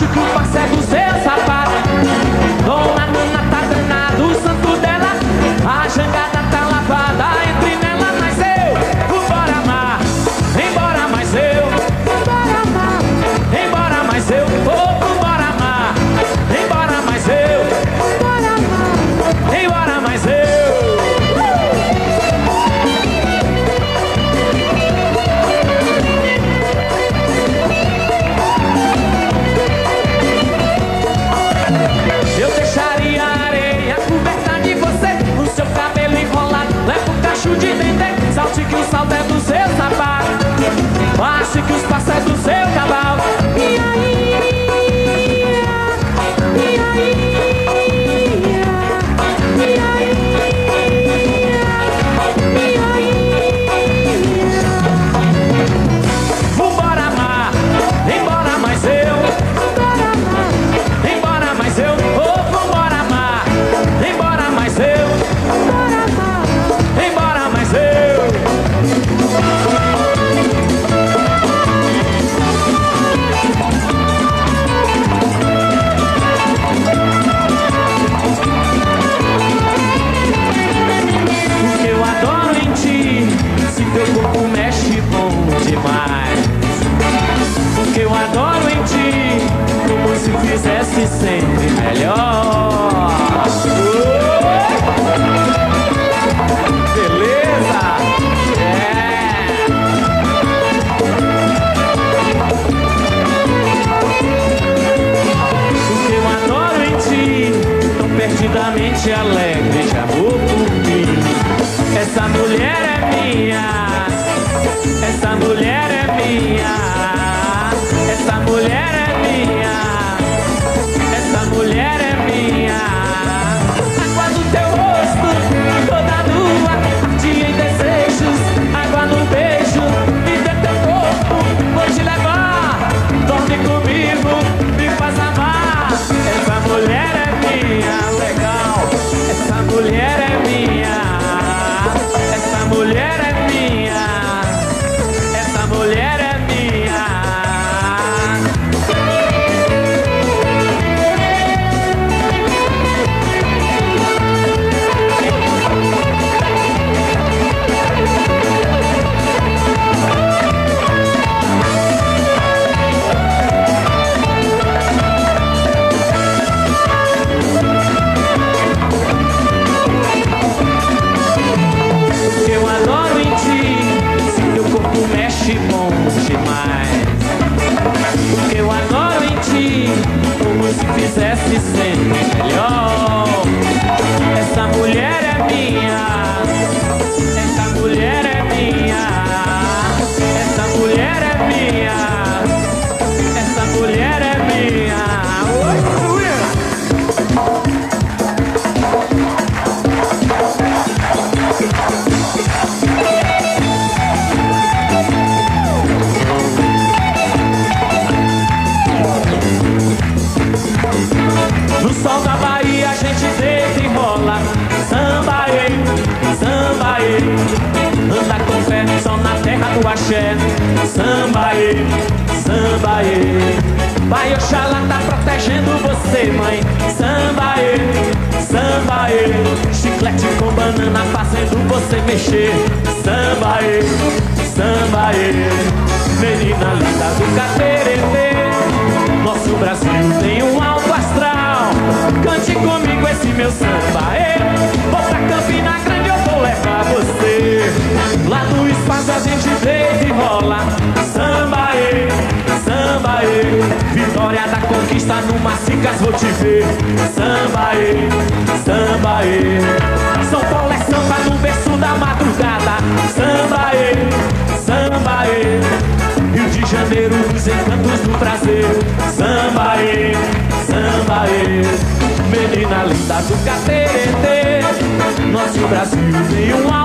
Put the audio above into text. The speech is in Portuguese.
Acho que o passe é do seu sapato. Dona Nana tá danado, o santo dela. A jangada tá lavada, entre nela mas eu vou embora amar. Embora mais eu, embora amar. Embora mais eu, vou embora amar. Embora mais eu, embora amar. Embora mais eu. Eu deixaria a areia coberta de você, o seu cabelo enrolado, leva um cacho de dente. Salte que o salto é do seu sapato, ache que os passos é do seu cavalo. E aí, e aí, e aí, e aí. Vambora amar, embora mais eu. Embora mais eu, vambora amar. Embora mais eu, embora mais eu. O que eu adoro em ti, se teu corpo mexe bom demais. O que eu adoro em ti, como se fizesse sempre melhor. Beleza? O que eu adoro em ti, tão perdidamente alegre de amor por mim. Essa mulher é minha, essa mulher é minha, essa mulher é minha, essa mulher é minha. Água no teu rosto, toda nua, ardia em desejos. Água no beijo, me dê teu corpo, vou te levar. Dorme comigo, me faz amar. Essa mulher é minha, legal. Essa mulher é minha, essa mulher é minha, essa mulher é minha. O que eu adoro em ti, se teu corpo mexe bom demais. O que eu adoro em ti, como se fizesse sempre melhor. Essa mulher é minha, essa mulher é minha, essa mulher é minha, essa mulher é minha. No sol da Bahia a gente deita e rola. Sambaê, sambaê. Anda com fé, só na terra do axé. Sambaê, sambaê. Pai Oxalá tá protegendo você, mãe. Sambaê, sambaê. Chiclete com banana fazendo você mexer. Sambaê, sambaê. Menina linda do Caterê. Nosso Brasil tem um alto astral. Cante comigo esse meu samba. Vou pra Campina Grande, eu vou levar você. Lá no espaço a gente deita e rola. Samba, samba, vitória da conquista no Macicas vou te ver. Samba, samba, São Paulo é samba no berço da madrugada. Samba, samba, Rio de Janeiro, os encantos do prazer. Samba, samba, menina linda do Caterê. Nosso Brasil tem um